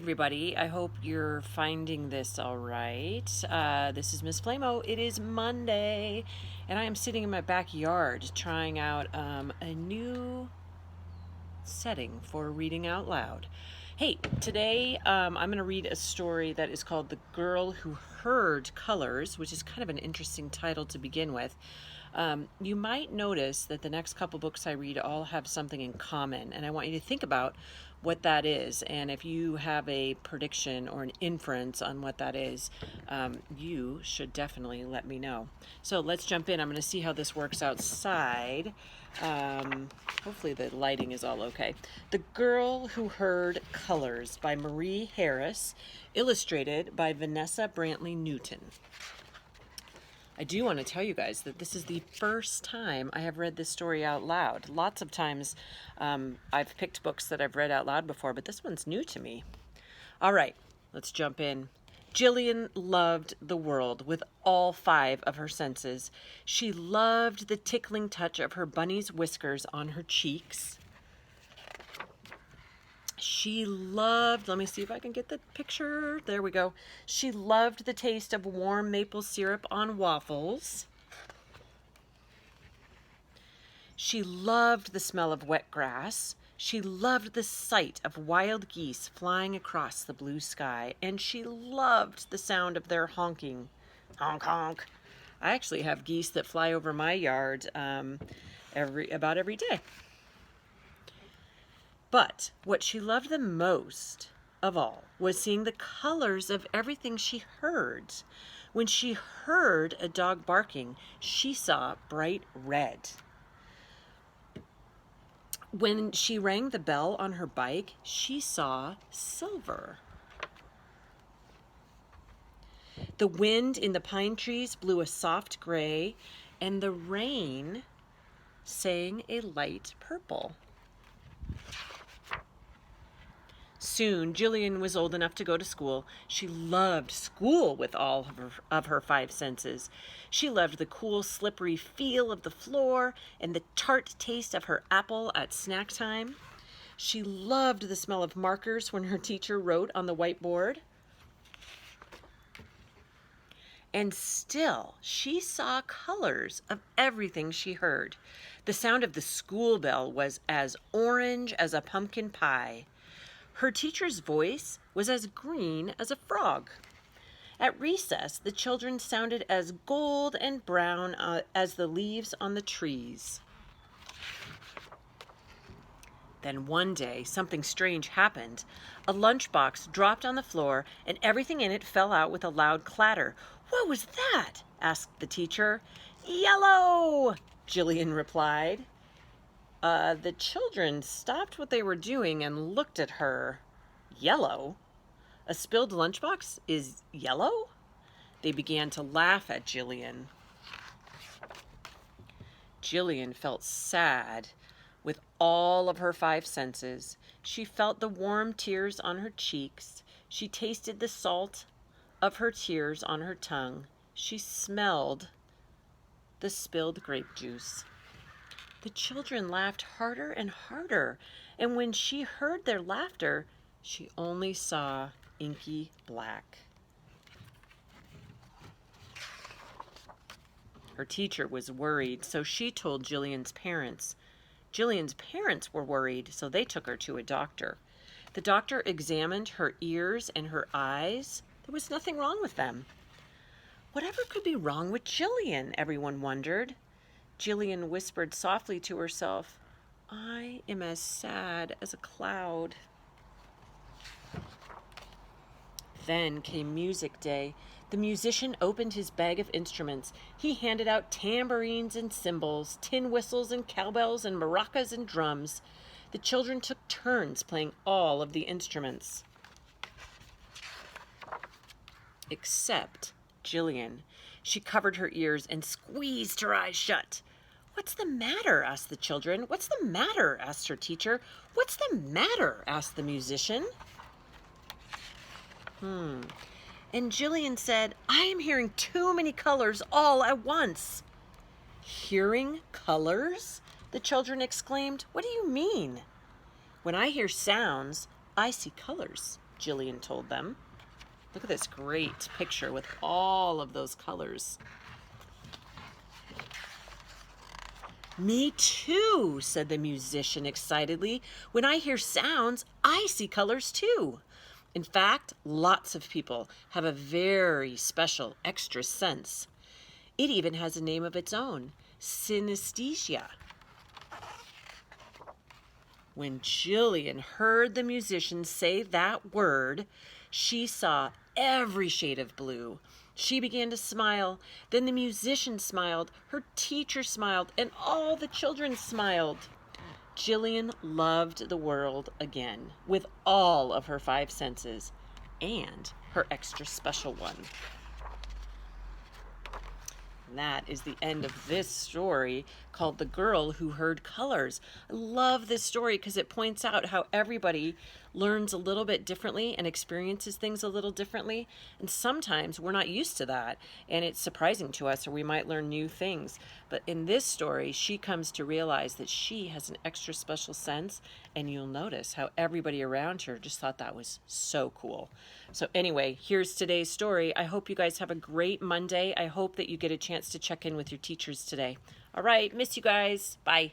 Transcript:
Everybody, I hope you're finding this all right. This is Miss Flamo. It is Monday, and I am sitting in my backyard trying out a new setting for reading out loud. Hey, today I'm going to read a story that is called The Girl Who Heard Colors, which is kind of an interesting title to begin with. You might notice that the next couple books I read all have something in common, and I want you to think about what that is. And if you have a prediction or an inference on what that is, you should definitely let me know. So let's jump in. I'm going to see how this works outside. Hopefully the lighting is all okay. The Girl Who Heard Colors by Marie Harris, illustrated by Vanessa Brantley Newton. I do want to tell you guys that this is the first time I have read this story out loud. Lots of times I've picked books that I've read out loud before, but this one's new to me. All right, let's jump in. Jillian loved the world with all 5 of her senses. She loved the tickling touch of her bunny's whiskers on her cheeks. She loved, let me see if I can get the picture. There we go. She loved the taste of warm maple syrup on waffles. She loved the smell of wet grass. She loved the sight of wild geese flying across the blue sky. And she loved the sound of their honking. Honk, honk. I actually have geese that fly over my yard about every day. But what she loved the most of all was seeing the colors of everything she heard. When she heard a dog barking, she saw bright red. When she rang the bell on her bike, she saw silver. The wind in the pine trees blew a soft gray, and the rain sang a light purple. Soon, Jillian was old enough to go to school. She loved school with all of her 5 senses. She loved the cool, slippery feel of the floor and the tart taste of her apple at snack time. She loved the smell of markers when her teacher wrote on the whiteboard. And still, she saw colors of everything she heard. The sound of the school bell was as orange as a pumpkin pie. Her teacher's voice was as green as a frog. At recess, the children sounded as gold and brown as the leaves on the trees. Then one day, something strange happened. A lunchbox dropped on the floor, and everything in it fell out with a loud clatter. "What was that?" asked the teacher. "Yellow," Jillian replied. The children stopped what they were doing and looked at her. Yellow? A spilled lunchbox is yellow? They began to laugh at Jillian. Jillian felt sad with all of her 5 senses. She felt the warm tears on her cheeks. She tasted the salt of her tears on her tongue. She smelled the spilled grape juice. The children laughed harder and harder, and when she heard their laughter, she only saw inky black. Her teacher was worried, so she told Jillian's parents. Jillian's parents were worried, so they took her to a doctor. The doctor examined her ears and her eyes. There was nothing wrong with them. Whatever could be wrong with Jillian, everyone wondered. Jillian whispered softly to herself, "I am as sad as a cloud." Then came music day. The musician opened his bag of instruments. He handed out tambourines and cymbals, tin whistles and cowbells and maracas and drums. The children took turns playing all of the instruments. Except Jillian. She covered her ears and squeezed her eyes shut. "What's the matter?" asked the children. "What's the matter?" asked her teacher. "What's the matter?" asked the musician. And Jillian said, "I am hearing too many colors all at once." "Hearing colors?" the children exclaimed. "What do you mean?" "When I hear sounds, I see colors," Jillian told them. Look at this great picture with all of those colors. Me too, said the musician excitedly. When I hear sounds, I see colors too. In fact, lots of people have a very special extra sense. It even has a name of its own, synesthesia. When Jillian heard the musician say that word, she saw every shade of blue. She began to smile. Then the musician smiled, her teacher smiled, and all the children smiled. Jillian loved the world again with all of her 5 senses and her extra special one. And that is the end of this story called The Girl Who Heard Colors. I love this story because it points out how everybody learns a little bit differently and experiences things a little differently. And sometimes we're not used to that and it's surprising to us, or we might learn new things. But in this story, she comes to realize that she has an extra special sense, and you'll notice how everybody around her just thought that was so cool. So anyway, here's today's story. I hope you guys have a great Monday. I hope that you get a chance to check in with your teachers today. All right, miss you guys. Bye.